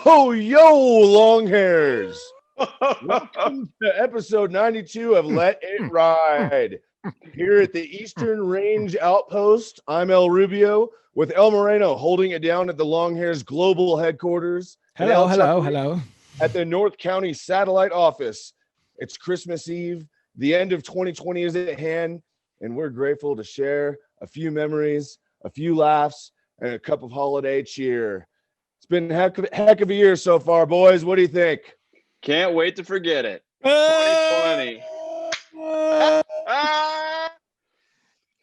Yo, Longhairs. Welcome to episode 92 of Let It Ride. Here at the Eastern Range Outpost, I'm El Rubio with El Moreno holding it down at the Longhairs Global Headquarters. Hello. At the North County Satellite Office. It's Christmas Eve. The end of 2020 is at hand, and we're grateful to share a few memories, a few laughs, and a cup of holiday cheer. It's been a heck of a year so far, boys. What do you think? Can't wait to forget it. 2020.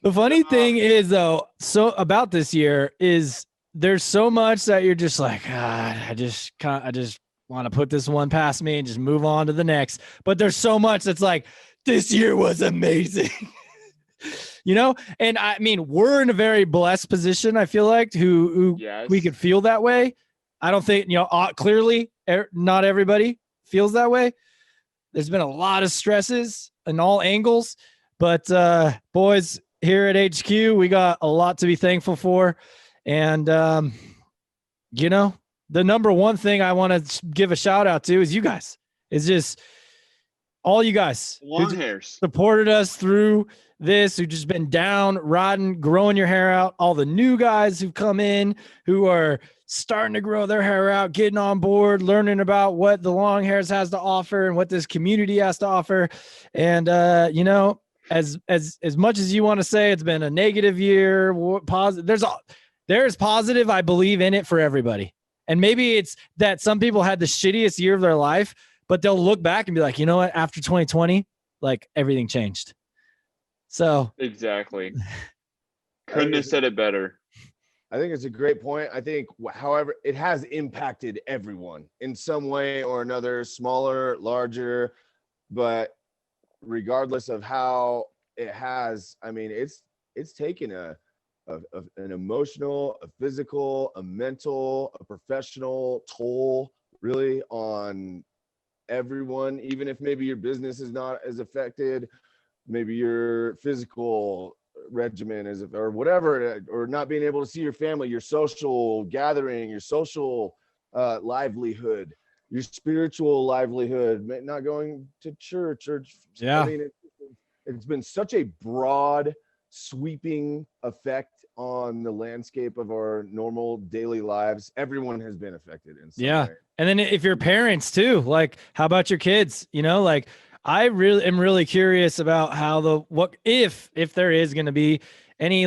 The funny thing is, though, so about this year is there's so much that you're just like, God, I just want to put this one past me and just move on to the next. But there's so much that's like, this year was amazing. And I mean, we're in a very blessed position, I feel like, who yes. We could feel that way. I don't think, clearly not everybody feels that way. There's been a lot of stresses in all angles, but boys, here at HQ, we got a lot to be thankful for. And, the number one thing I want to give a shout out to is you guys. It's just all you guys Longhairs supported us through this, who've just been down, riding, growing your hair out. All the new guys who've come in, who are starting to grow their hair out, getting on board, learning about what the Longhairs has to offer and what this community has to offer. And, as much as you want to say it's been a negative year, positive, there's positive, I believe, in it for everybody. And maybe it's that some people had the shittiest year of their life, but they'll look back and be like, you know what? After 2020, like everything changed. So exactly. Couldn't have said it better. I think it's a great point. I think, however, it has impacted everyone in some way or another, smaller, larger, but regardless of how it has, I mean, it's taken an emotional, a physical, a mental, a professional toll really on everyone. Even if maybe your business is not as affected, maybe your physical regimen is, or whatever, or not being able to see your family, your social gathering, your social livelihood, your spiritual livelihood, not going to church, or yeah. I mean, it's been such a broad, sweeping effect on the landscape of our normal daily lives. Everyone has been affected in some way. And then if you're parents too, like, how about your kids? I really am really curious about how if there is going to be any,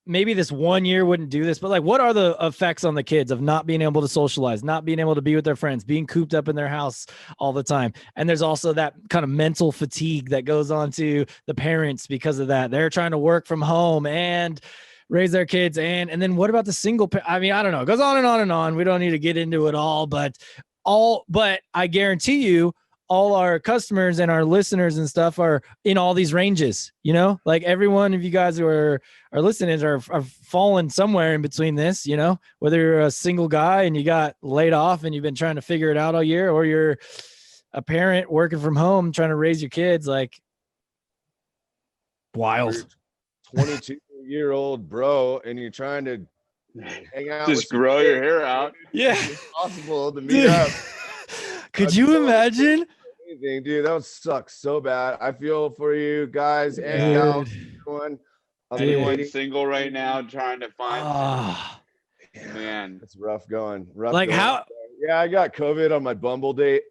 maybe this one year wouldn't do this, but like, what are the effects on the kids of not being able to socialize, not being able to be with their friends, being cooped up in their house all the time? And there's also that kind of mental fatigue that goes on to the parents because of that. They're trying to work from home and raise their kids. And then what about the single? I mean, I don't know. It goes on and on and on. We don't need to get into it all, but I guarantee you, all our customers and our listeners and stuff are in all these ranges, like every one of you guys who are listening are falling somewhere in between this, whether you're a single guy and you got laid off and you've been trying to figure it out all year, or you're a parent working from home, trying to raise your kids. Like, wild. 22-year-old bro, and you're trying to hang out, just grow your hair out. Yeah. It's possible to meet up. Could you imagine? Amazing, dude. That would suck so bad. I feel for you guys and gals. Anyone single right now trying to find man, it's rough going. How? Yeah, I got COVID on my Bumble date.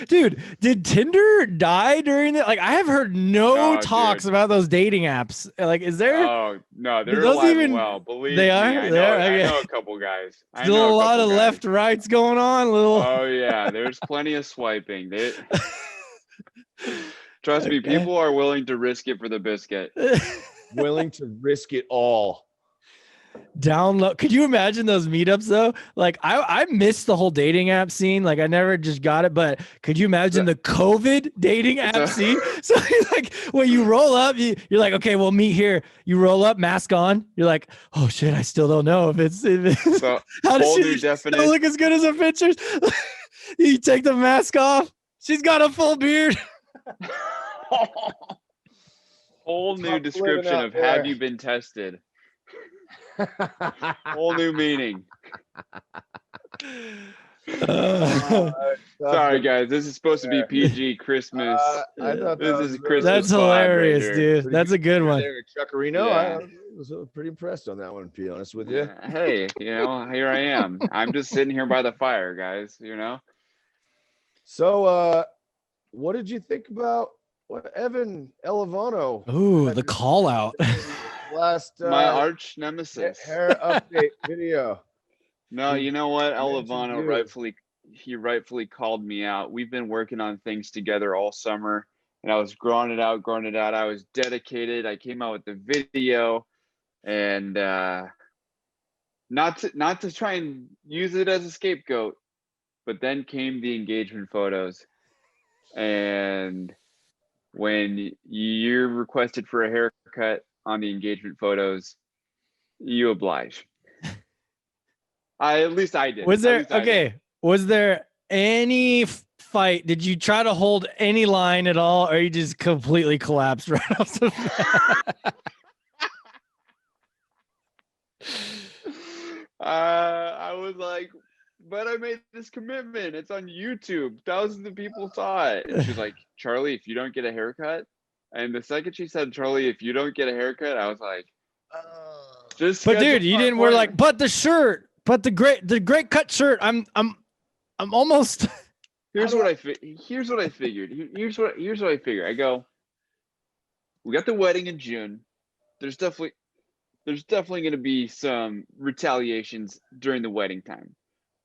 Dude, did Tinder die during it? Like, I have heard no talks about those dating apps. Like, is there? Oh no, they're alive and well. Believe they me, are. I know a couple guys. Still a lot of left rights going on. Oh yeah, there's plenty of swiping. Trust me, people are willing to risk it for the biscuit. Willing to risk it all. Download. Could you imagine those meetups though? Like, I missed the whole dating app scene. Like, I never just got it, but could you imagine the COVID dating app scene? So like, when you roll up, you're like, okay, we'll meet here. You roll up, mask on. You're like, oh shit, I still don't know if it's so how does she still look as good as her pictures? You take the mask off. She's got a full beard. Whole new description of have you been tested? Whole new meaning. Sorry, guys. This is supposed to be PG Christmas. I thought This that is was Christmas. That's vibe right hilarious, here. dude. pretty That's a good one. there, Chuckarino. Yeah. I was pretty impressed on that one, to be honest with you. Hey, here I am. I'm just sitting here by the fire, guys. So, what did you think about what Evan Elvano Ooh, had the to call out. last My arch nemesis. hair update video? No, you know what? mentioned Elvano you. rightfully called me out. We've been working on things together all summer, and I was growing it out. I was dedicated. I came out with the video, and not to try and use it as a scapegoat, but then came the engagement photos, and when you're requested for a haircut on the engagement photos, you oblige. At least I did. Was there any fight? Did you try to hold any line at all, or you just completely collapsed right off the bat? I was like, but I made this commitment. It's on YouTube. Thousands of people saw it. And she was like, Charlie, if you don't get a haircut. And the second she said, Charlie, if you don't get a haircut, I was like, just. But dude, you didn't. We're like, but the shirt, but the great cut shirt. I'm almost. Here's what I figured. Here's what I figured. I go, we got the wedding in June. There's definitely going to be some retaliations during the wedding time,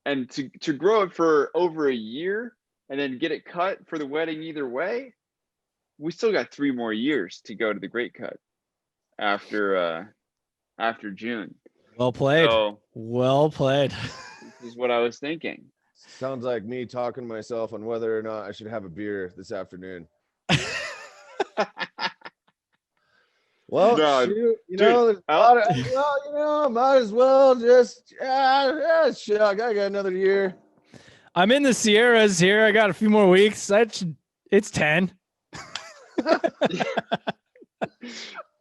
and to grow it for over a year and then get it cut for the wedding either way, we still got 3 more years to go to the great cut after June. Well played. So, well played. This is what I was thinking. Sounds like me talking to myself on whether or not I should have a beer this afternoon. Well, No, shoot, dude, might as well just shuck. I got another year. I'm in the Sierras here. I got a few more weeks. It's 10.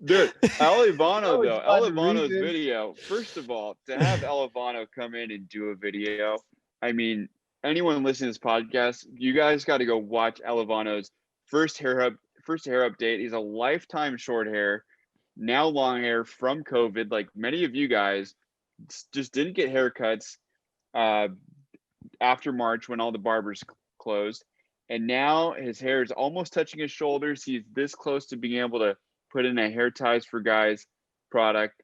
Dude, Elvano though. Always find a Elvano's reason. video. First of all, to have Elvano come in and do a video, I mean, anyone listening to this podcast, you guys got to go watch Elvano's first hair update. He's a lifetime short hair, now long hair from COVID. Like many of you guys, just didn't get haircuts after March when all the barbers closed, and now his hair is almost touching his shoulders. He's this close to being able to put in a hair ties for guys product.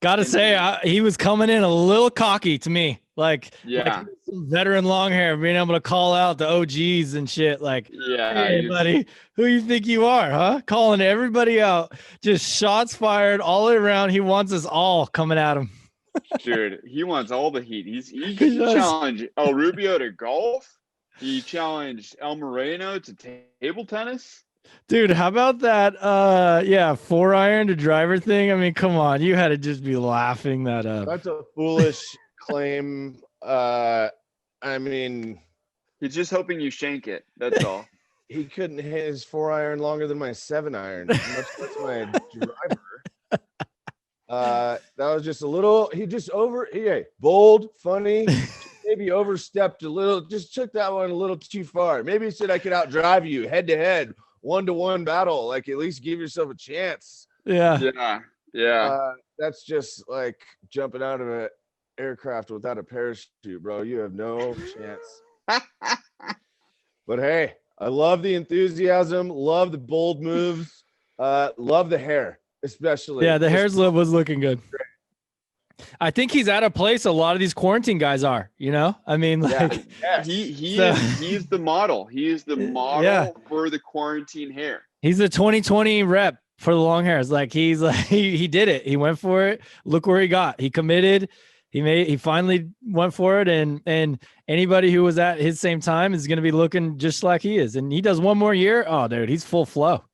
Gotta say, he was coming in a little cocky to me. Like some veteran long hair, being able to call out the OGs and shit. Like, hey, buddy, who you think you are, huh? Calling everybody out. Just shots fired all the way around. He wants us all coming at him. Dude, he wants all the heat. He challenged El Rubio to golf. He challenged El Moreno to table tennis. Dude, how about that 4-iron to driver thing? I mean, come on, you had to just be laughing that up. That's a foolish claim. I mean, he's just hoping you shank it. That's all. He couldn't hit his 4-iron longer than my 7-iron. Much less my driver. That was just a little. He just bold, funny. Maybe overstepped a little. Just took that one a little too far. Maybe he said I could outdrive you head to head. 1-to-1 battle, like at least give yourself a chance. Yeah. That's just like jumping out of an aircraft without a parachute, bro. You have no chance. But hey, I love the enthusiasm, love the bold moves, love the hair, especially. Yeah, the hair was looking good. I think he's at a place a lot of these quarantine guys are, I mean, like, he's the model. He is the model for the quarantine hair. He's a 2020 rep for the long hairs. Like he did it. He went for it. Look where he got. He committed. He finally went for it. And anybody who was at his same time is going to be looking just like he is. And he does one more year. Oh, dude, he's full flow.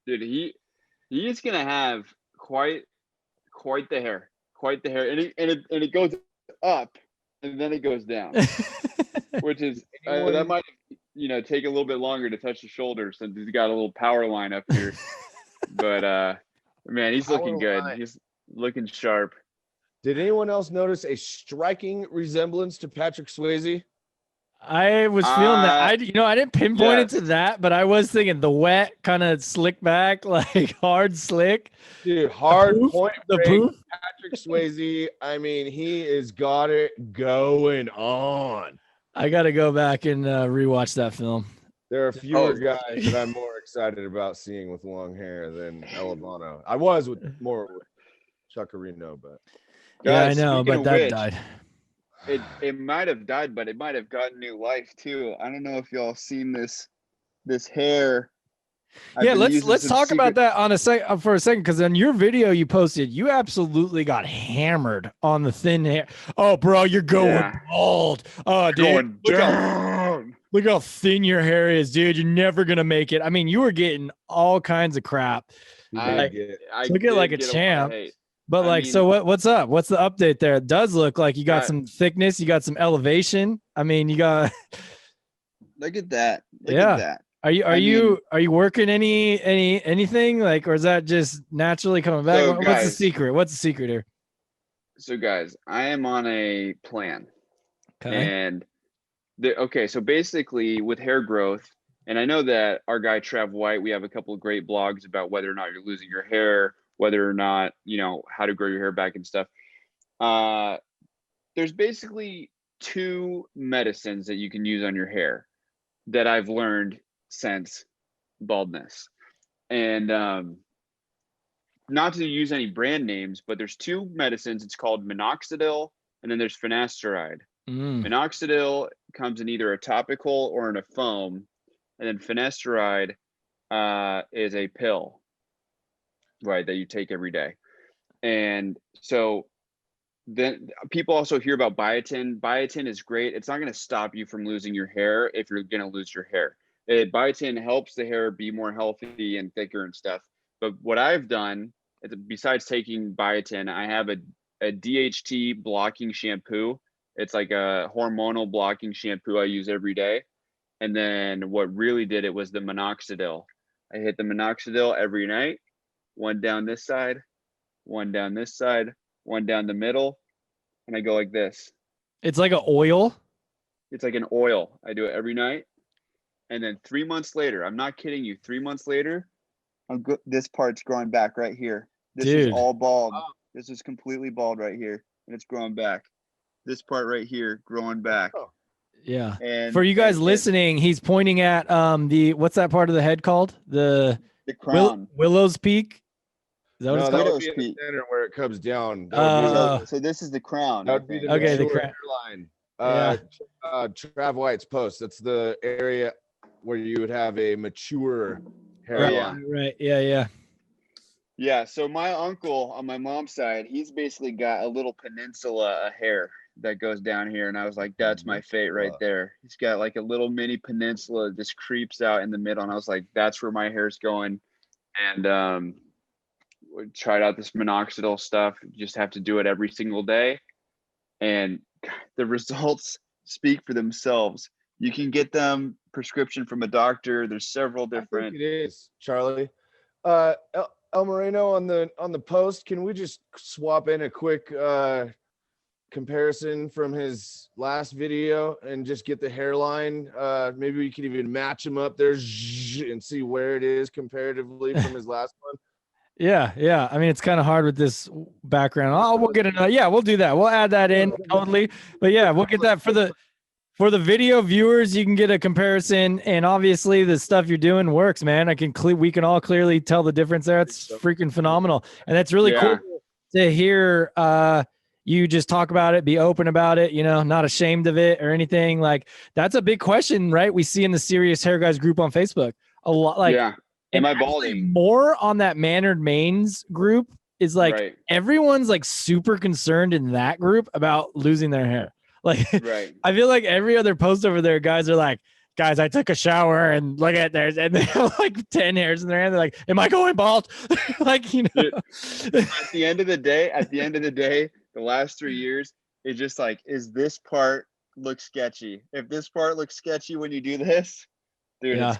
Dude, he is going to have quite the hair. Quite the hair, and it goes up and then it goes down, which is that might take a little bit longer to touch the shoulder since he's got a little power line up here. But man, he's looking good. He's looking sharp. Did anyone else notice a striking resemblance to Patrick Swayze? I was feeling that. I didn't pinpoint it Yes. to that, but I was thinking the wet kind of slick back, like hard slick. Dude, hard poof, point the break. poof. Patrick Swayze. I mean, he has got it going on. I got to go back and rewatch that film. There are fewer guys that I'm more excited about seeing with long hair than Elvano. I was with Chuckarino, but Yeah, I Guys, know, speaking but of that which, died. it might have died, but it might have gotten new life too. I don't know if y'all seen this hair. I've Yeah, been using let's some talk about secret- that on for a second, because in your video you posted, you absolutely got hammered on the thin hair. Oh, bro, you're going Yeah. bald. Oh, dude, going look down. look how thin your hair is, dude. You're never gonna make it. I mean, you were getting all kinds of crap. he I- did get I Took it like did a get lot of champ. hate. But I like, mean- so what's up? What's the update there? It does look like you got Got- some thickness, you got some elevation. I mean, you got Look at that. Look Yeah. at that. are you are you working anything like, or is that just naturally coming back? So, What's the guys- secret? What's the secret here? So guys, I am on a plan. Okay. And so basically with hair growth, and I know that our guy Trev White, we have a couple of great blogs about whether or not you're losing your hair, whether or not, how to grow your hair back and stuff. There's basically 2 medicines that you can use on your hair that I've learned since baldness. And not to use any brand names, but there's 2 medicines. It's called minoxidil, and then there's finasteride. Minoxidil comes in either a topical or in a foam, and then finasteride is a pill, right, that you take every day. And so then people also hear about biotin. Biotin is great. It's not going to stop you from losing your hair if you're going to lose your hair. Biotin helps the hair be more healthy and thicker and stuff. But what I've done, besides taking biotin, I have a DHT blocking shampoo. It's like a hormonal blocking shampoo I use every day. And then what really did it was the minoxidil. I hit the minoxidil every night, one down this side, one down this side, one down the middle, and I go like this. It's like an oil. It's like an oil. I do it every night. And then 3 months later, I'm not kidding you, 3 months later, this part's growing back right here. This Dude. is all bald. This is completely bald right here, and it's growing back. This part right here growing back. Yeah. And For you guys listening, he's pointing at what's that part of the head called? The crown. Willow's Peak. Is that what no, it's that called? would be in the center where it comes down. So this is the crown. That would be the Okay, the mature crown. hairline. Trav White's post. That's the area where you would have a mature hairline. Right. Yeah. Yeah, so my uncle on my mom's side, he's basically got a little peninsula of hair that goes down here, and I was like, that's my fate right there. He's got like a little mini peninsula that just creeps out in the middle, and I was like, that's where my hair's going. And we tried out this minoxidil stuff. You just have to do it every single day, and the results speak for themselves. You can get them prescription from a doctor. There's several different. I think it is, Charlie. El Moreno on the post, can we just swap in a quick comparison from his last video and just get the hairline? Maybe we could even match him up there and see where it is comparatively from his last one. Yeah. I mean, it's kind of hard with this background. Oh, we'll get another. Yeah, we'll do that. We'll add that in totally. But yeah, we'll get that for the video viewers. You can get a comparison, and obviously the stuff you're doing works, man. We can all clearly tell the difference there. It's freaking phenomenal, and that's really cool to hear. You just talk about it, be open about it, not ashamed of it or anything. Like, that's a big question, right? We see in the Serious Hair Guys group on Facebook a lot. Like, am I actually balding? More on that Mannered Mains group is like everyone's like super concerned in that group about losing their hair. Like, I feel like every other post over there, guys are like, guys, I took a shower and look at theirs, and they have like 10 hairs in their hand. They're like, am I going bald? Like, Dude, at the end of the day, the last 3 years, it's just like, is this part look sketchy? If this part looks sketchy when you do this, Dude, Yeah.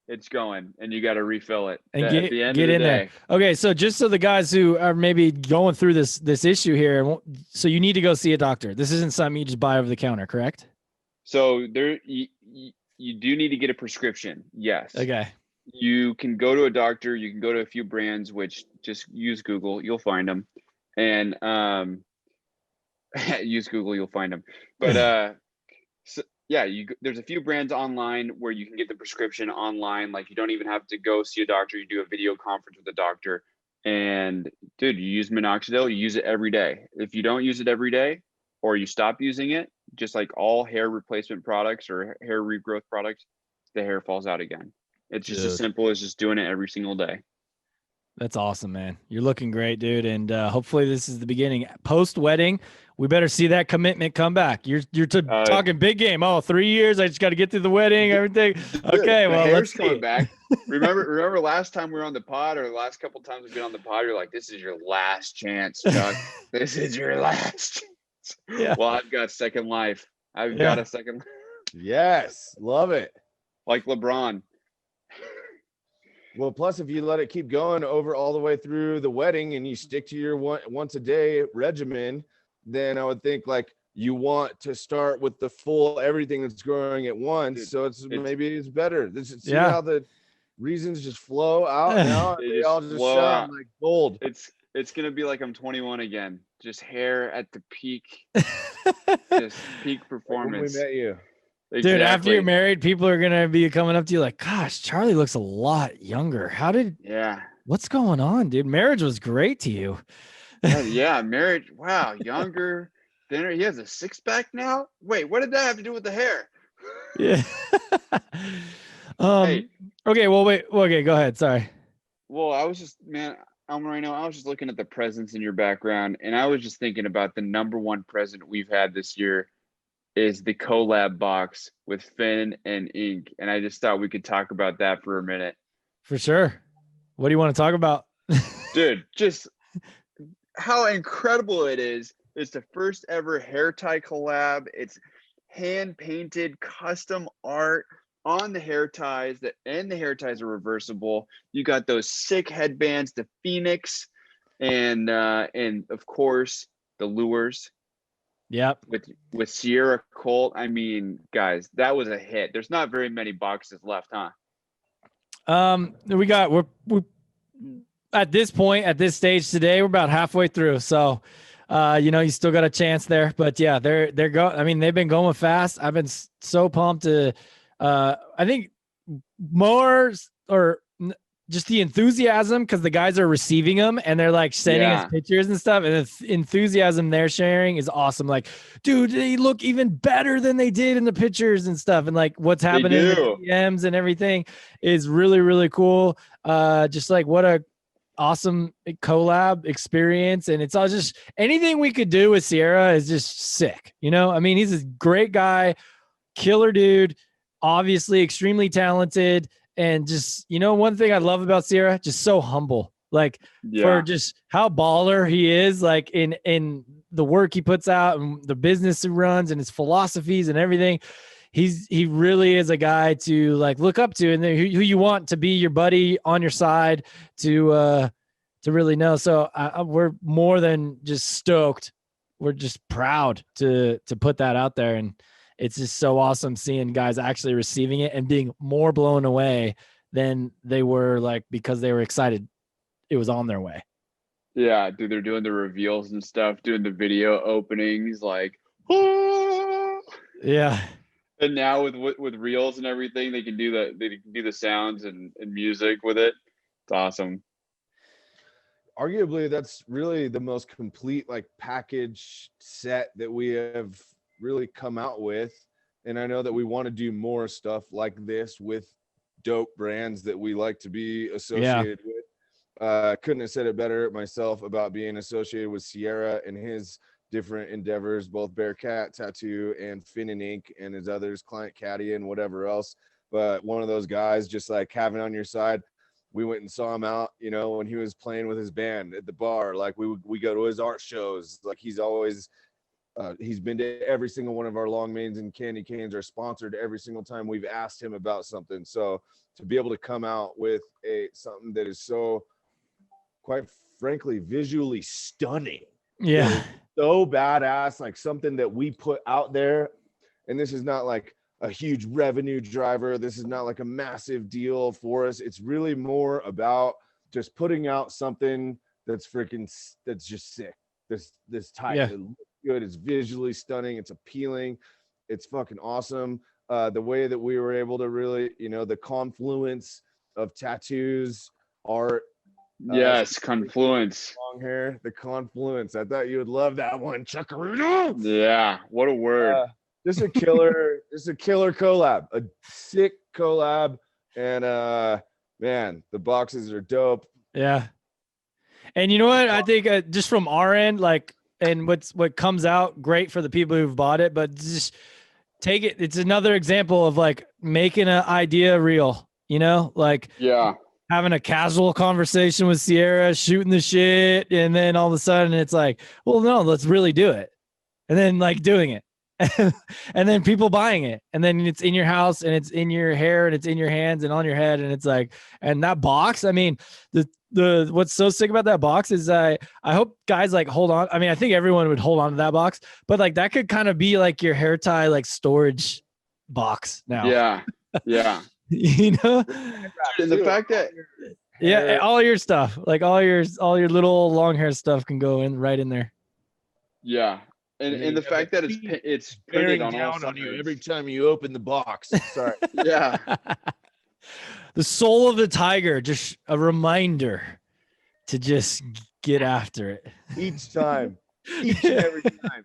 it's going, and you got to refill it And at the end get of the in there. day. Okay, so just so the guys who are maybe going through this issue here, so you need to go see a doctor. This isn't something you just buy over the counter, correct? So you do need to get a prescription. Yes. Okay. You can go to a doctor. You can go to a few brands, which just use Google. You'll find them. And use Google, you'll find them. But so, yeah, there's a few brands online where you can get the prescription online. Like you don't even have to go see a doctor. You do a video conference with a doctor. And dude, you use minoxidil, you use it every day. If you don't use it every day or you stop using it, just like all hair replacement products or hair regrowth products, the hair falls out again. It's just as simple as just doing it every single day. That's awesome, man. You're looking great, dude. And hopefully this is the beginning. Post-wedding, we better see that commitment come back. You're talking big game. Oh, 3 years. I just got to get through the wedding, everything. Okay, well, let's coming back. Remember last time we were on the pod, or the last couple times we've been on the pod, you're like, this is your last chance, Chuck. This is your last chance. Yeah. Well, I've got second life. I've got a second. Yes, love it. Like LeBron. Well, plus if you let it keep going over all the way through the wedding and you stick to your once a day regimen, then I would think like you want to start with the full everything that's growing at once. Dude, so maybe it's better. See Yeah. how the reasons just flow out now. They They just all just flow sound out. like gold. It's gonna be like I'm 21 again. Just hair at the peak. Just peak performance. When we met you. Exactly. Dude, after you're married, people are gonna be coming up to you like, "Gosh, Charlie looks a lot younger. What's going on, dude? Marriage was great to you." Yeah, marriage. Wow, younger, thinner. He has a six-pack now. Wait, what did that have to do with the hair? Yeah. Hey. Okay. Well, wait. Okay, go ahead. Sorry. Well, I was just Almarino, I was just looking at the presents in your background, and I was just thinking about the number one present we've had this year is the collab box with Finn and Ink. And I just thought we could talk about that for a minute. For sure. What do you want to talk about? Dude, just how incredible it is. It's the first ever hair tie collab. It's hand painted custom art on the hair ties, and the hair ties are reversible. You got those sick headbands, the Phoenix, and of course the lures. Yep. With Sierra Colt. I mean, guys, that was a hit. There's not very many boxes left, huh? We're at this point, at this stage today, we're about halfway through. So you still got a chance there. But yeah, they're going. I mean, they've been going fast. I've been so pumped to I think more or just the enthusiasm, because the guys are receiving them and they're like sending us pictures and stuff, and the enthusiasm they're sharing is awesome. Like, dude, they look even better than they did in the pictures and stuff, and like what's happening in the DMs and everything is really, really cool. Just like what a awesome collab experience, and it's all just anything we could do with Sierra is just sick. I mean, he's a great guy, killer dude, obviously extremely talented. And just, one thing I love about Sierra, just so humble, like for just how baller he is, like in the work he puts out and the business he runs and his philosophies and everything. He really is a guy to like look up to, and who you want to be your buddy on your side to really know. So we're more than just stoked. We're just proud to put that out there. And it's just so awesome seeing guys actually receiving it and being more blown away than they were, like, because they were excited it was on their way. Yeah, dude, they're doing the reveals and stuff, doing the video openings, like, oh! Yeah. And now with reels and everything, they can do the sounds and music with it. It's awesome. Arguably, that's really the most complete like package set that we have really come out with. And I know that we want to do more stuff like this with dope brands that we like to be associated with. Couldn't have said it better myself about being associated with Sierra and his different endeavors, both Bearcat Tattoo and Fin and Ink and his others, Client Caddy and whatever else. But one of those guys just like having on your side. We went and saw him out, when he was playing with his band at the bar. Like we go to his art shows. Like he's always He's been to every single one of our long mains, and candy canes are sponsored every single time we've asked him about something. So to be able to come out with something that is so, quite frankly, visually stunning. Yeah. So badass, like something that we put out there. And this is not like a huge revenue driver. This is not like a massive deal for us. It's really more about just putting out something that's just sick. This tight. Yeah. It looks good. It's visually stunning. It's appealing. It's fucking awesome. The way that we were able to really, the confluence of tattoos, art. Yes, confluence. Long hair, the confluence. I thought you would love that one, Chuckaroo. Yeah, what a word. Just a killer collab, a sick collab. And man, the boxes are dope. Yeah. And you know what? I think just from our end, like, and what comes out great for the people who've bought it, but just take it. It's another example of like making an idea real, like having a casual conversation with Sierra, shooting the shit. And then all of a sudden it's like, well, no, let's really do it. And then like doing it. And then people buying it, and then it's in your house, and it's in your hair, and it's in your hands, and on your head, and it's like, and that box. I mean, the what's so sick about that box is I hope guys like hold on. I mean, I think everyone would hold on to that box, but like that could kind of be like your hair tie like storage box now. Yeah. And the fact that all your stuff, like all your little long hair stuff can go in right in there. Yeah. And the fact that it's printed on all sides. You every time you open the box. Sorry. Yeah. The soul of the tiger, just a reminder to just get after it. Each and every time.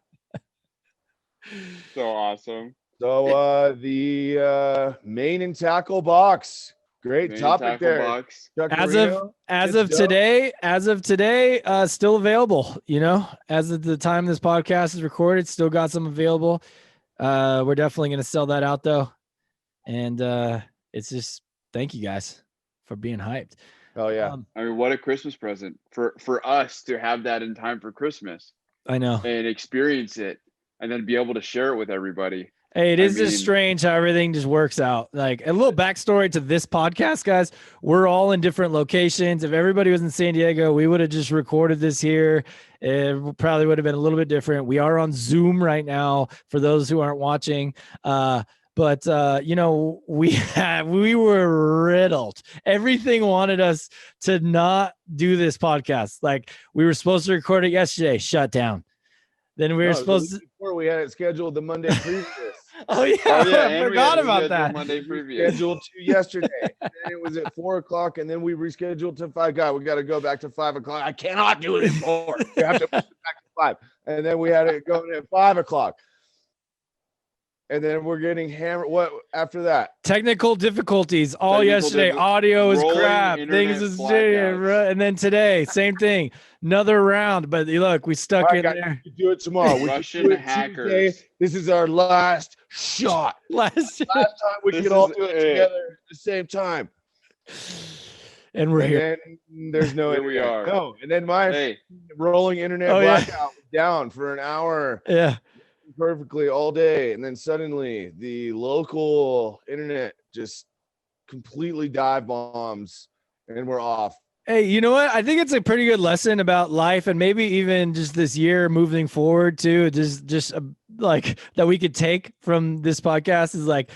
So awesome. So the main and tackle box. Great topic there. Box. As of today, still available, as of the time this podcast is recorded, still got some available. We're definitely going to sell that out though. And it's just, thank you guys for being hyped. Oh yeah. I mean, what a Christmas present for us to have that in time for Christmas. I know. And experience it and then be able to share it with everybody. Hey, it is just strange how everything just works out. Like a little backstory to this podcast, guys. We're all in different locations. If everybody was in San Diego, we would have just recorded this here. It probably would have been a little bit different. We are on Zoom right now for those who aren't watching. But we were riddled. Everything wanted us to not do this podcast. Like we were supposed to record it yesterday, shut down. Then we were supposed to. Before we had it scheduled the Monday previous. Oh yeah, I forgot about that. Monday previous. Scheduled to yesterday. And it was at 4:00, and then we rescheduled to 5. God, we got to go back to 5 o'clock. I cannot do it at 4. We have to push it back to 5. And then we had it going at 5 o'clock. And then we're getting hammered. What after that? Technical difficulties all yesterday. Audio is crap. Things is and then today, same thing. Another round, but look, we stuck in there. We do it tomorrow. Russian hackers. Tuesday. This is our last shot. Last time we can all do it together at the same time. And we're here. And there's no. Here we are. No, and then my rolling internet blackout was down for an hour. Yeah. Perfectly all day, and then suddenly the local internet just completely dive bombs, and we're off. Hey, you know what? I think it's a pretty good lesson about life, and maybe even just this year moving forward too. Just like that we could take from this podcast is like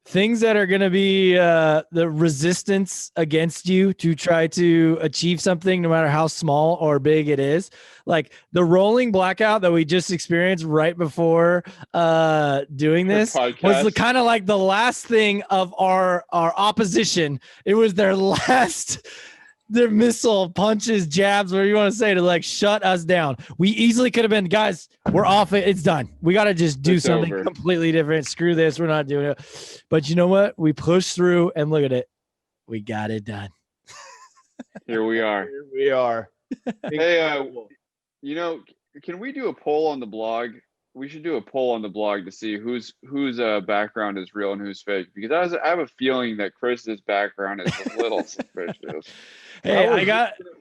things that are going to be the resistance against you to try to achieve something, no matter how small or big it is. Like the rolling blackout that we just experienced right before doing this was kind of like the last thing of our opposition. It was their missile punches, jabs, whatever you want to say, to like shut us down. We easily could have been, guys, we're off it. It's done. We got to just do something completely different. Screw this. We're not doing it. But you know what? We pushed through, and look at it. We got it done. Here we are. Here we are. Hey, can we do a poll on the blog? We should do a poll on the blog to see whose background is real and who's fake, because I have a feeling that Chris's background is a little suspicious. Hey,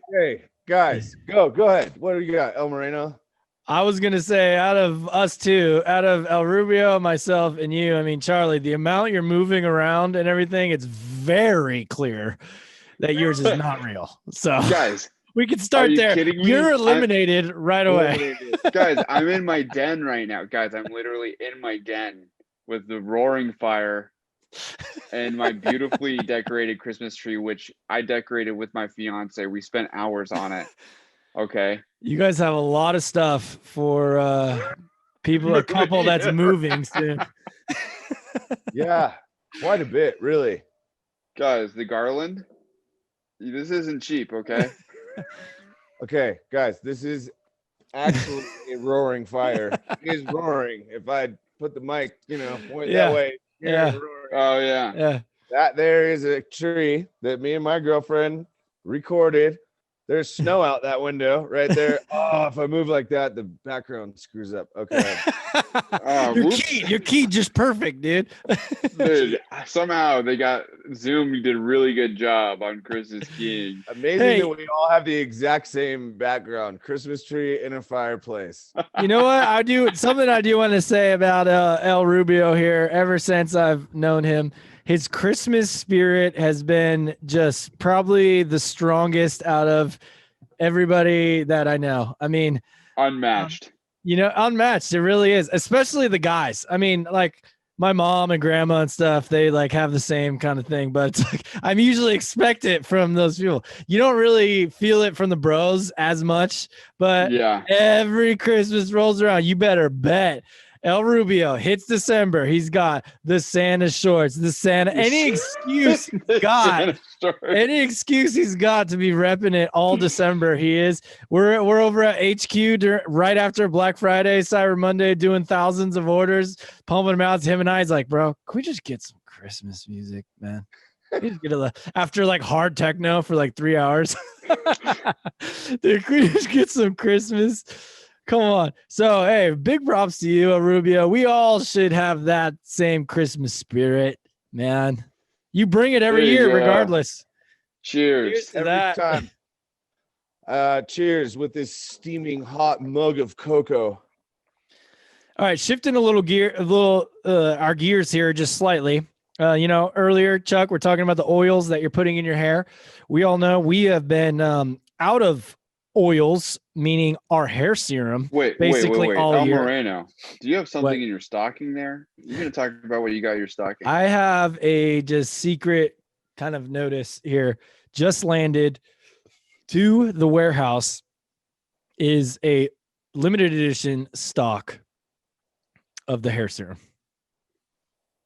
Hey, guys, go ahead. What do you got, El Moreno? I was going to say, out of us two, out of El Rubio, myself, and you, I mean, Charlie, the amount you're moving around and everything, it's very clear that yours is not real. So Guys, we can are start you there. kidding me? You're eliminated right away. Eliminated. Guys, I'm in my den right now. Guys, I'm literally in my den with the roaring fire and my beautifully decorated Christmas tree, which I decorated with my fiance. We spent hours on it. Okay. You guys have a lot of stuff for a couple that's moving soon. Yeah, quite a bit, really. Guys, the garland, this isn't cheap, okay? Okay, guys, this is actually a roaring fire. It is roaring. If I put the mic, point Yeah. that way. Yeah. Roaring. Oh, yeah. Yeah. That there is a tree that me and my girlfriend recorded. There's snow out that window right there. Oh, if I move like that, the background screws up. Okay. You're keyed just perfect, dude. Dude, somehow Zoom did a really good job on Chris's keying. Amazing that we all have the exact same background. Christmas tree in a fireplace. You know what? Something I do want to say about El Rubio here. Ever since I've known him, his Christmas spirit has been just probably the strongest out of everybody that I know. I mean, Unmatched. Unmatched. It really is, especially the guys. I mean, like my mom and grandma and stuff, they like have the same kind of thing, but it's like, I'm usually expect it from those people. You don't really feel it from the bros as much, but yeah, every Christmas rolls around, you better bet El Rubio hits December. He's got the Santa shorts, the Santa, any excuse he's got, any excuse he's got to be repping it all December. He is. We're over at HQ right after Black Friday, Cyber Monday, doing thousands of orders, pumping them out. Him and I, he's like, bro, can we just get some Christmas music, man? We just get after like hard techno for like 3 hours. Dude, can we just get some Christmas? Come on. So, hey, big props to you, Rubio. We all should have that same Christmas spirit, man. You bring it every year, regardless. Cheers. Every time. Cheers with this steaming hot mug of cocoa. All right, shifting our gears here just slightly. Earlier, Chuck, we're talking about the oils that you're putting in your hair. We all know we have been out of oils, meaning our hair serum. Wait. All El year. Moreno, do you have something in your stocking there? You're going to talk about what you got in your stocking. I have a just secret kind of notice here. Just landed to the warehouse is a limited edition stock of the hair serum.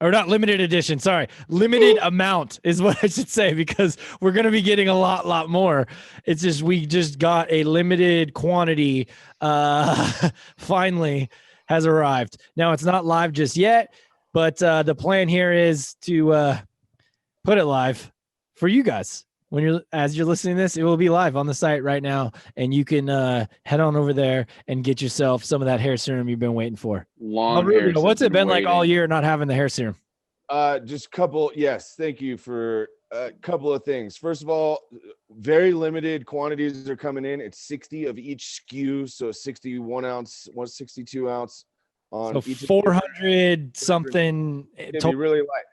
Or not limited edition, sorry. Limited amount is what I should say, because we're going to be getting a lot more. It's just we just got a limited quantity finally has arrived. Now, it's not live just yet, but the plan here is to put it live for you guys. As you're listening to this, it will be live on the site right now, and you can head on over there and get yourself some of that hair serum you've been waiting for. Longhairs. What's it been like all year not having the hair serum? Just couple. Yes, thank you for a couple of things. First of all, very limited quantities are coming in. It's 60 of each SKU, so 61 ounce, 162 ounce on so each. 400 something. It'd be really light.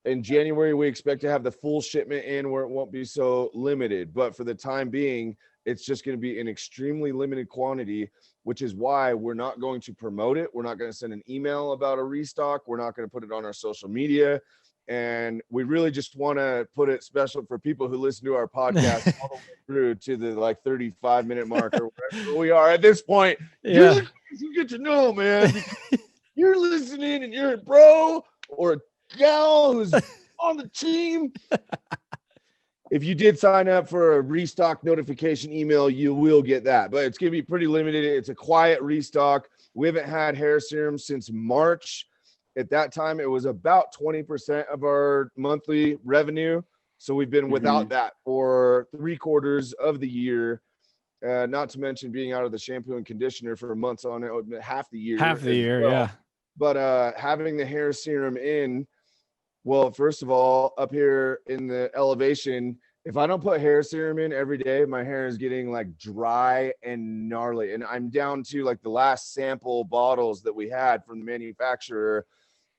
In January, we expect to have the full shipment in where it won't be so limited. But for the time being, it's just going to be an extremely limited quantity, which is why we're not going to promote it. We're not going to send an email about a restock. We're not going to put it on our social media. And we really just want to put it special for people who listen to our podcast all the way through to the 35-minute mark or wherever we are at this point. Yeah. You get to know, man. You're listening and you're a bro or a gal who's on the team. If you did sign up for a restock notification email, you will get that, but it's going to be pretty limited. It's a quiet restock. We haven't had hair serum since March. At that time, it was about 20% of our monthly revenue. So we've been without that for 3/4 of the year. Not to mention being out of the shampoo and conditioner for months on it, half the year. Yeah. But having the hair serum in, well, first of all, up here in the elevation, if I don't put hair serum in every day, my hair is getting like dry and gnarly. And I'm down to like the last sample bottles that we had from the manufacturer.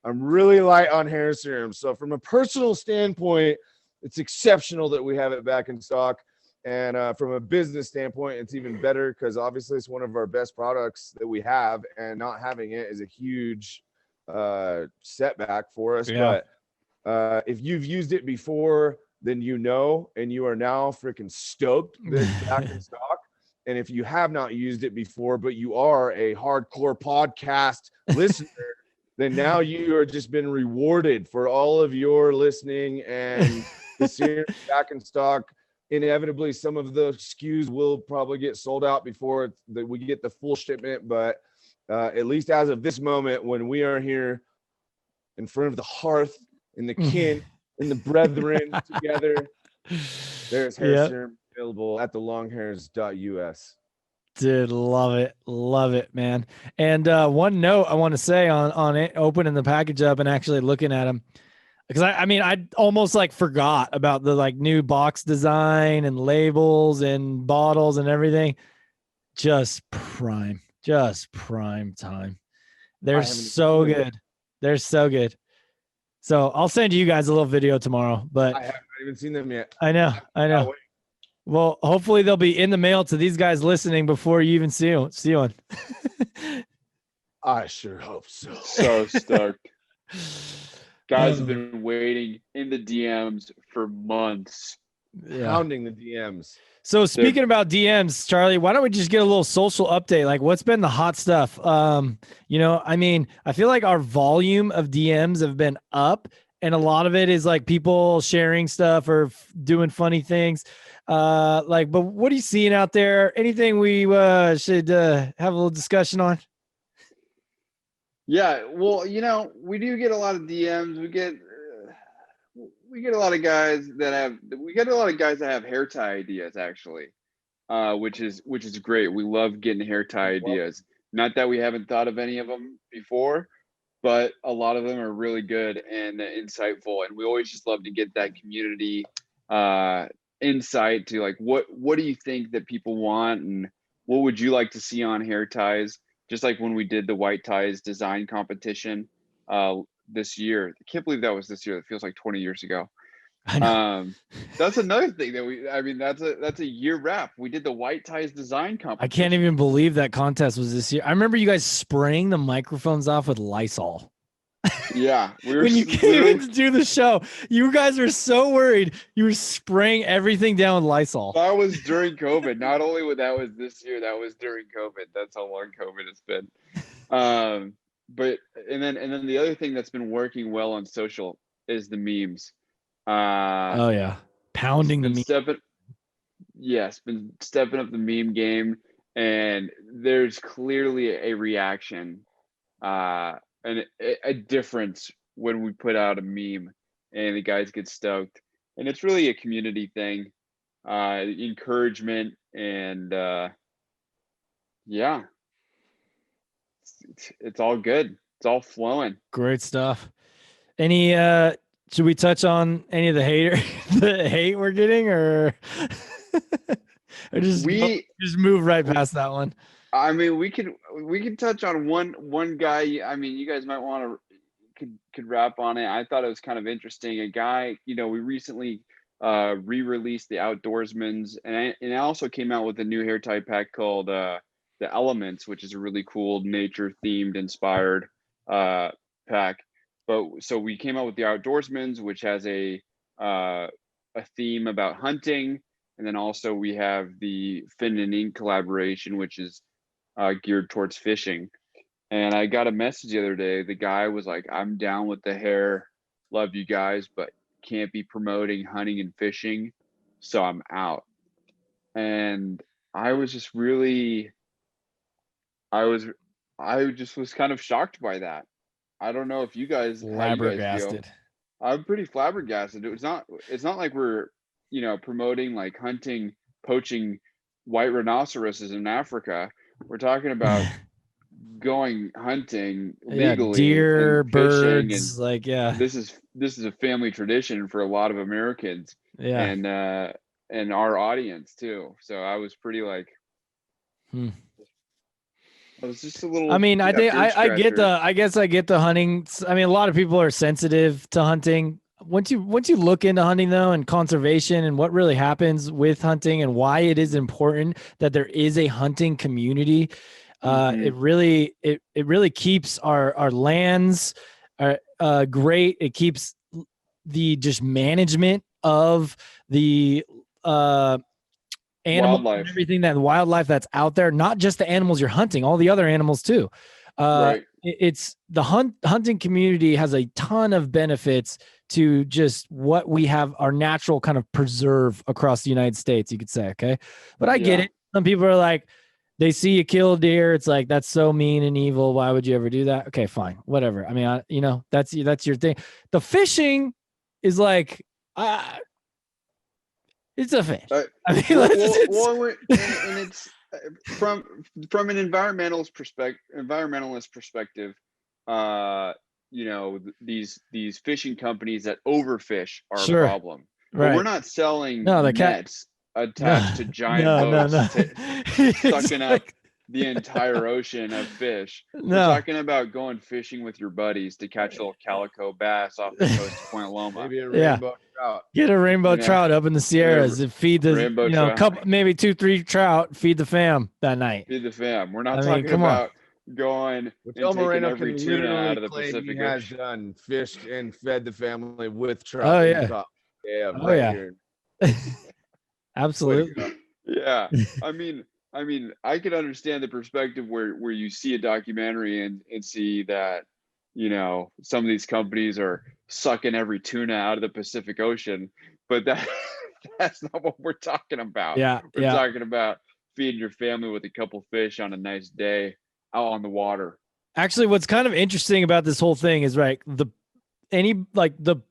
I'm really light on hair serum. So from a personal standpoint, it's exceptional that we have it back in stock. And from a business standpoint, it's even better because obviously it's one of our best products that we have, and not having it is a huge setback for us. Yeah. But if you've used it before, then you know, and you are now freaking stoked that it's back in stock. And if you have not used it before, but you are a hardcore podcast listener, then now you are just been rewarded for all of your listening, and the series back in stock. Inevitably, some of the SKUs will probably get sold out before we get the full shipment. But at least as of this moment, when we are here in front of the hearth and the kin and the brethren together, there's hair serum available at the longhairs.us. Dude, love it, man. And one note I want to say on it, opening the package up and actually looking at them, because I mean, I almost like forgot about the like new box design and labels and bottles and everything. Just prime time. They're so good. They're so good. So I'll send you guys a little video tomorrow, but I haven't even seen them yet. I know. Well, hopefully they'll be in the mail to these guys listening before you even see one. I sure hope so. So stoked. Guys have been waiting in the DMs for months. Pounding the DMs. So speaking about DMs, Charlie, why don't we just get a little social update? Like, what's been the hot stuff? You know, I mean, I feel like our volume of DMs have been up, and a lot of it is like people sharing stuff or doing funny things. But what are you seeing out there? Anything we should have a little discussion on? Yeah, well, you know, we do get a lot of DMs. We get a lot of guys that have hair tie ideas, actually, which is great. We love getting hair tie ideas. Not that we haven't thought of any of them before, but a lot of them are really good and insightful. And we always just love to get that community insight to like what do you think that people want, and what would you like to see on hair ties? Just like when we did the white ties design competition this year. I can't believe that was this year. It feels like 20 years ago. I know. That's another thing that that's a year wrap. We did the white ties design competition. I can't even believe that contest was this year. I remember you guys spraying the microphones off with Lysol. Yeah, when you came in to do the show, you guys were so worried. You were spraying everything down with Lysol. That was during COVID. Not only that was this year, that was during COVID. That's how long COVID has been. But and then the other thing that's been working well on social is the memes. Oh yeah, pounding the meme. Been stepping up the meme game, and there's clearly a reaction. And a difference when we put out a meme and the guys get stoked, and it's really a community thing, encouragement, and it's all good. It's all flowing. Great stuff. Any should we touch on any of the hate we're getting, or just move right past that one? I mean, we can touch on one guy. I mean, you guys might want to could wrap on it. I thought it was kind of interesting. A guy, you know, we recently re-released the Outdoorsman's, and I also came out with a new hair tie pack called the Elements, which is a really cool nature themed inspired pack. But so we came out with the Outdoorsman's, which has a theme about hunting, and then also we have the Fin and Ink collaboration, which is geared towards fishing. And I got a message the other day. The guy was like, "I'm down with the hair, love you guys, but can't be promoting hunting and fishing, so I'm out." And I was just really, I just was kind of shocked by that. I don't know if you guys, how you guys feel. I'm pretty flabbergasted. It's not like we're, you know, promoting like hunting, poaching white rhinocerises in Africa. We're talking about going hunting legally, deer, and birds, and like, yeah. This is a family tradition for a lot of Americans, Yeah. And our audience too. So I was pretty like, I was just a little. I mean, I think I get scratcher. I guess I get the hunting. I mean, a lot of people are sensitive to hunting. Once you look into hunting though, and conservation and what really happens with hunting and why it is important that there is a hunting community, it really keeps our lands great. It keeps the just management of the animals and everything, that wildlife that's out there, not just the animals you're hunting, all the other animals too. Right. It's the hunting community has a ton of benefits to just what we have, our natural kind of preserve across the United States, you could say. Okay. But I get it. Some people are like, they see you kill a deer. It's like, that's so mean and evil. Why would you ever do that? Okay, fine. Whatever. I mean, that's your thing. The fishing is like, it's a fish. I mean, and it's from an environmentalist perspective. These fishing companies that overfish are a problem. Right. But we're not selling nets attached to giant boats, sucking up the entire ocean of fish. We're talking about going fishing with your buddies to catch little calico bass off the coast of Point Loma. Maybe a rainbow trout. Get a rainbow trout up in the Sierras and feed the couple, maybe 2-3 trout, feed the fam that night. Feed the fam. We're not talking about going and taking every tuna out of the Pacific Ocean. Done fished and fed the family with trout. Oh yeah. Here. Absolutely. Yeah. I mean, I could understand the perspective where you see a documentary and see that, some of these companies are sucking every tuna out of the Pacific Ocean, but that's not what we're talking about. We're talking about feeding your family with a couple fish on a nice day out on the water. Actually, what's kind of interesting about this whole thing is the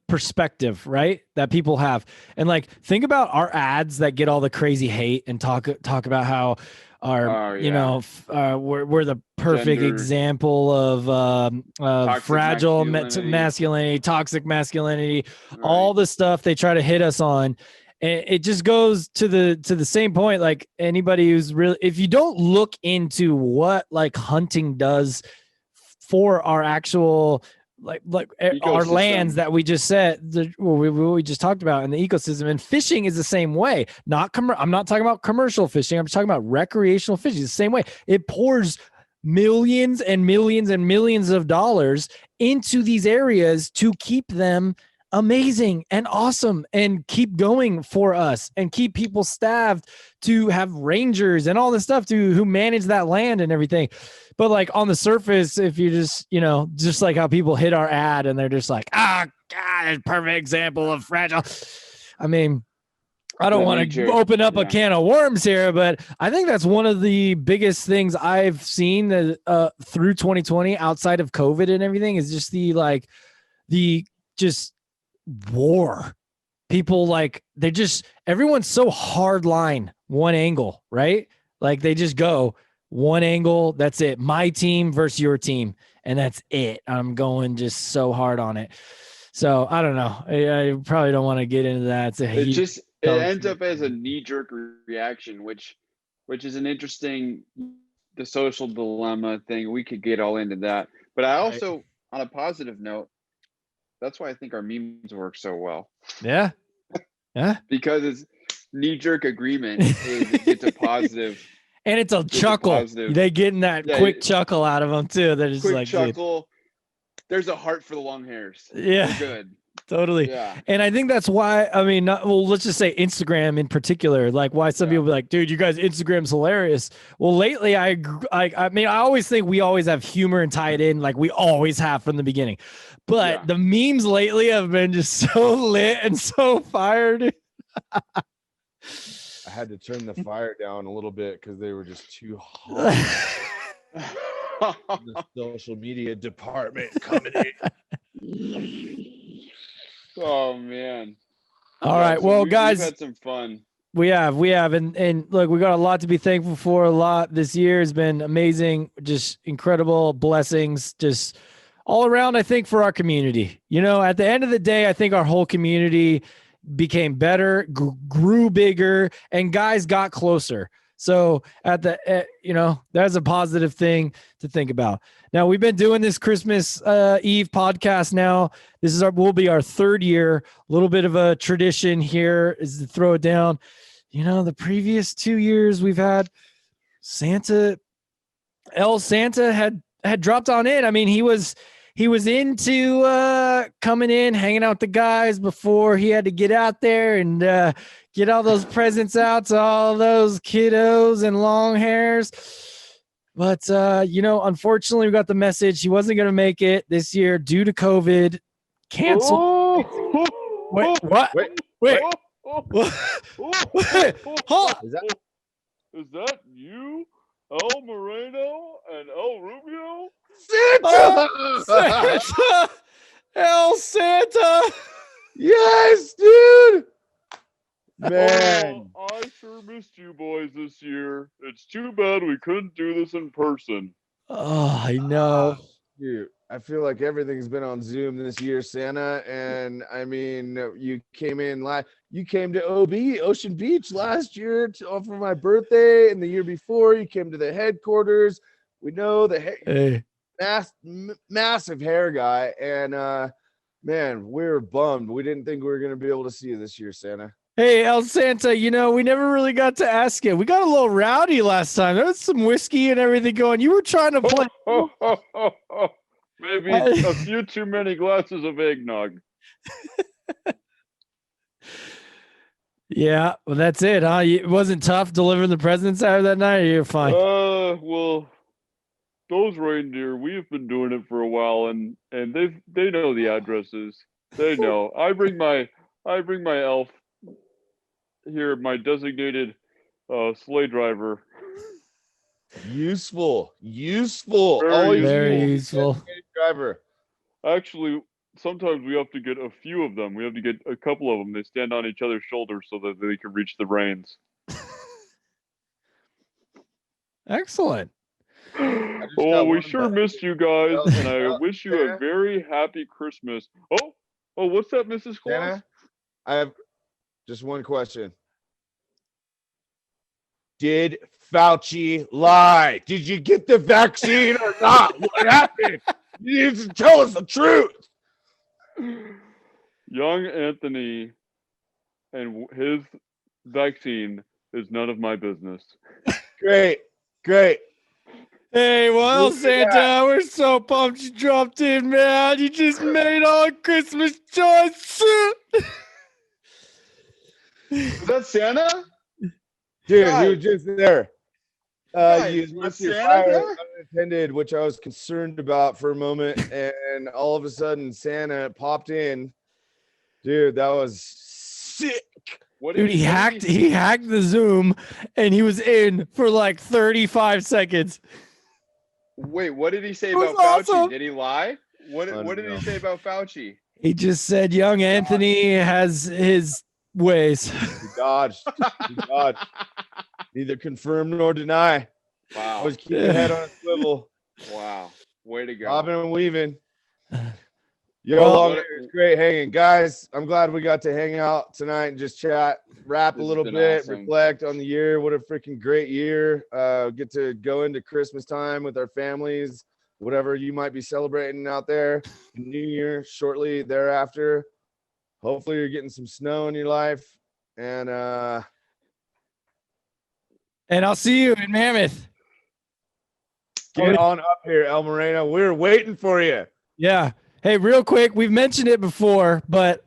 perspective, right, that people have. And like, think about our ads that get all the crazy hate and talk about how we're the perfect example of fragile masculinity, toxic masculinity, all the stuff they try to hit us on. And it just goes to the same point. Like, anybody who's really, if you don't look into what like hunting does for our actual our lands that we just said, we just talked about in the ecosystem, and fishing is the same way. I'm not talking about commercial fishing. I'm talking about recreational fishing. It's the same way. It pours millions and millions and millions of dollars into these areas to keep them amazing and awesome and keep going for us and keep people staffed to have rangers and all this stuff who manage that land and everything. But like, on the surface, if you just like how people hit our ad and they're just like, God, perfect example of fragile. I mean, I don't want to open up a can of worms here, but I think that's one of the biggest things I've seen through 2020 outside of COVID and everything is just the war. People everyone's so hard line, one angle, right? Like, they just go one angle. That's it. My team versus your team. And that's it. I'm going just so hard on it. So I don't know. I probably don't want to get into that. It ends up as a knee-jerk reaction, which is an interesting, the social dilemma thing. We could get all into that. But I also, on a positive note, that's why I think our memes work so well. Yeah. Yeah. Because it's knee-jerk agreement. It's a positive. And it's a chuckle. They getting that quick chuckle out of them too. They're just quick chuckle. Dude. There's a heart for the Longhairs. Yeah. They're good. Totally. Yeah. And I think that's why, let's just say Instagram in particular, like why some people be like, dude, you guys, Instagram's hilarious. Well, lately, I always think we always have humor and tie it in, like we always have from the beginning. But the memes lately have been just so lit and so fired. I had to turn the fire down a little bit because they were just too hot. The social media department coming in. Oh man! All right, well, guys, we've had some fun. We have, and look, we got a lot to be thankful for. A lot this year has been amazing, just incredible blessings, just all around. I think for our community, at the end of the day, I think our whole community became better, grew bigger, and guys got closer. So at the, that's a positive thing to think about. Now we've been doing this Christmas Eve podcast now. This will be our third year. A little bit of a tradition here is to throw it down. The previous 2 years we've had Santa had dropped on in. I mean, he was into coming in, hanging out with the guys before he had to get out there and get all those presents out to all those kiddos and Longhairs. But, unfortunately, we got the message he wasn't going to make it this year due to COVID. Canceled. Oh. Wait, what? Wait. Hold on. Is that you, El Moreno and El Rubio? Santa! El Santa! Yes, dude! Man. Oh, I sure missed you boys this year. It's too bad we couldn't do this in person. Oh, I know. Dude, I feel like everything's been on Zoom this year, Santa. And I mean, you came to OB, Ocean Beach last year for my birthday, and the year before you came to the headquarters. We know the massive hair guy, and man, we were bummed. We didn't think we were going to be able to see you this year, Santa. Hey, El Santa, we never really got to ask you. We got a little rowdy last time. There was some whiskey and everything going. You were trying to play. Maybe a few too many glasses of eggnog. Yeah, well, that's it, huh? It wasn't tough delivering the presents out that night, or you're fine? Well, those reindeer, we've been doing it for a while, and they know the addresses. They know. I bring my elf here, my designated sleigh driver. Useful. Very useful. Driver. Actually, sometimes we have to get a few of them. We have to get a couple of them. They stand on each other's shoulders so that they can reach the reins. Excellent. Oh, we sure missed you guys, and I wish you a very happy Christmas. Oh, what's that, Mrs. Claus? Santa, I have just one question. Did Fauci lie? Did you get the vaccine or not? What happened? You need to tell us the truth. Young Anthony and his vaccine is none of my business. Great. Hey, well, Santa, we're so pumped you dropped in, man. You just made our Christmas choice. Is that Santa? Dude, God. he was just there. Guys, You was left your Santa fire there? unattended, which I was concerned about for a moment, and all of a sudden Santa popped in. Dude, that was sick. Dude, he hacked the Zoom, and he was in for like 35 seconds. Wait, what did he say It about was Fauci? awesome. Did he lie? What did he say about Fauci? He just said young Anthony has his ways. He dodged. Neither confirm nor deny. Wow. Always keep your head on a swivel. Wow. Way to go. Bobbing and weaving. Well, Longhairs, it's great hanging. Guys, I'm glad we got to hang out tonight and just chat, rap a little been bit, awesome. reflect on the year. What a freaking great year. Get to go into Christmas time with our families, whatever you might be celebrating out there. New Year shortly thereafter. Hopefully you're getting some snow in your life. And I'll see you in Mammoth. get on up here, El Moreno. We're waiting for you. Yeah. Hey, real quick, we've mentioned it before, but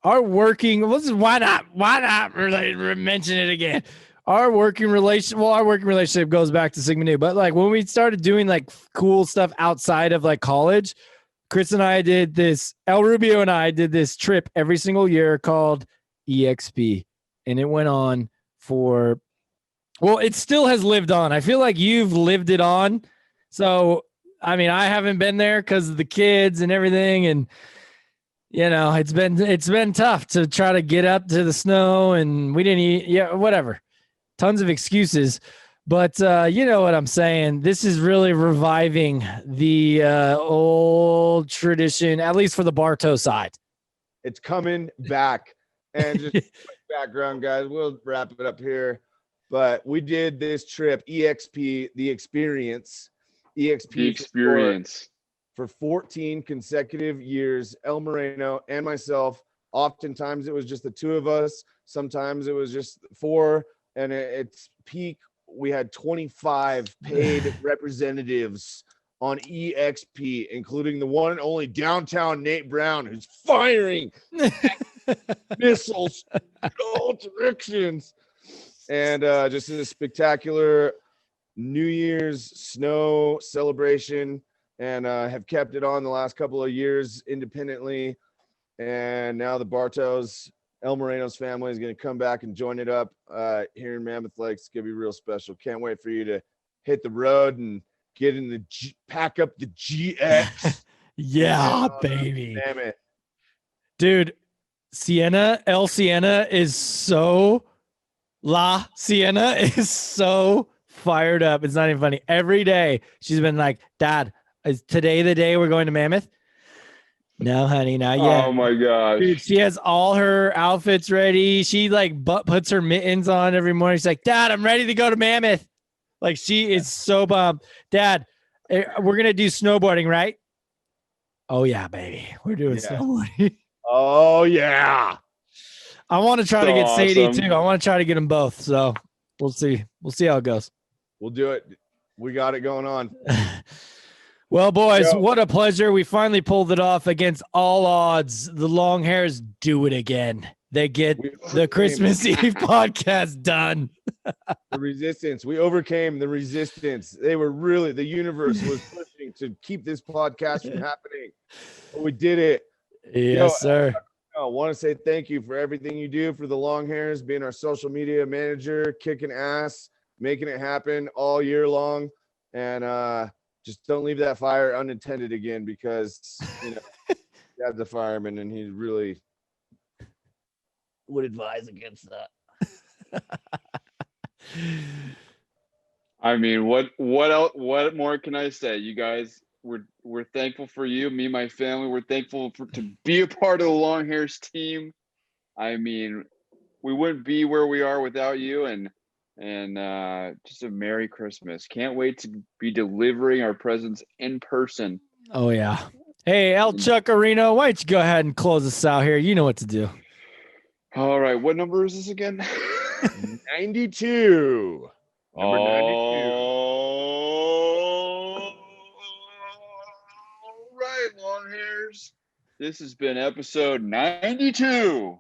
our working, why not really mention it again? Our working relationship goes back to Sigma Nu, but like when we started doing like cool stuff outside of like college, Chris and I did this, El Rubio and I did this trip every single year called EXP, and it went on for, well, it still has lived on. I feel like you've lived it on. So, I mean, I haven't been there because of the kids and everything. And, it's been tough to try to get up to the snow, and we didn't eat. Yeah, whatever. Tons of excuses. But you know what I'm saying? This is really reviving the old tradition, at least for the Bartow side. It's coming back. And just quick background, guys, we'll wrap it up here. But we did this trip, EXP, the experience, EXP The experience. for 14 consecutive years. El Moreno and myself. Oftentimes it was just the two of us. Sometimes it was just four. And at its peak, we had 25 paid representatives on EXP, including the one and only downtown Nate Brown, who's firing missiles in all directions. And just a spectacular New Year's snow celebration, and have kept it on the last couple of years independently. And now the Bartos, El Moreno's family is going to come back and join it up here in Mammoth Lake. It's going to be real special. Can't wait for you to hit the road and get in the pack up the GX. Yeah, baby. Damn it. Dude, El Sienna is so fired up. It's not even funny. Every day she's been like, Dad, is today the day we're going to Mammoth? No, honey, not yet. Oh my gosh. Dude, she has all her outfits ready. She like puts her mittens on every morning. She's like, Dad, I'm ready to go to Mammoth. Like, she is so bummed. Dad, we're gonna do snowboarding, right? Oh yeah, baby. We're doing snowboarding. Oh yeah. I want to try to get Sadie awesome. too. I want to try to get them both. So we'll see. We'll see how it goes. We'll do it. We got it going on. Well, boys, what a pleasure. We finally pulled it off against all odds. The Longhairs do it again. They get the Christmas Eve podcast done. The resistance. We overcame the resistance. They were really, the universe was pushing to keep this podcast from happening. But we did it. Yes, sir. I want to say thank you for everything you do for the Longhairs, being our social media manager, kicking ass, making it happen all year long. And just don't leave that fire unattended again, because Dad's a fireman and he really would advise against that. I mean, what else? What more can I say? You guys, we're thankful for you. Me and my family, we're thankful to be a part of the Longhairs team. I mean, we wouldn't be where we are without you. And just a Merry Christmas. Can't wait to be delivering our presents in person. Oh yeah. Hey, El Chuckarino, why don't you go ahead and close us out here? You know what to do. All right, what number is this again? 92. Number 92. All right, Longhairs. This has been episode 92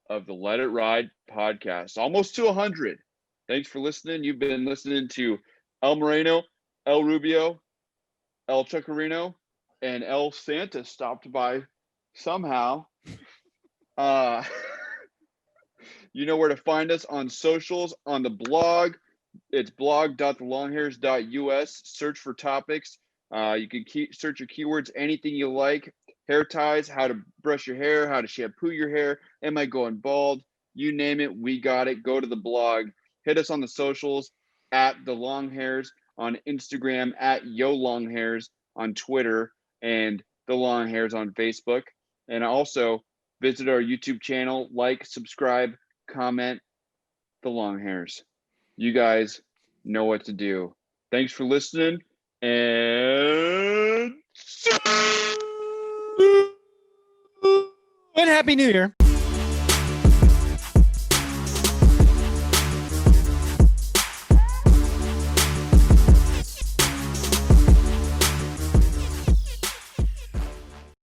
of the Let It Ride podcast. Almost to 100. Thanks for listening. You've been listening to El Moreno, El Rubio, El Chuckarino, and El Santa stopped by somehow. You know where to find us on socials, on the blog. It's blog.thelonghairs.us. Search for topics. You can search your keywords, anything you like. Hair ties, how to brush your hair, how to shampoo your hair. Am I going bald? You name it, we got it. Go to the blog. Hit us on the socials at The Longhairs, on Instagram at Yo Longhairs, on Twitter, and The Longhairs on Facebook. And also visit our YouTube channel, like, subscribe, comment, The Longhairs. You guys know what to do. Thanks for listening, and And Happy New Year.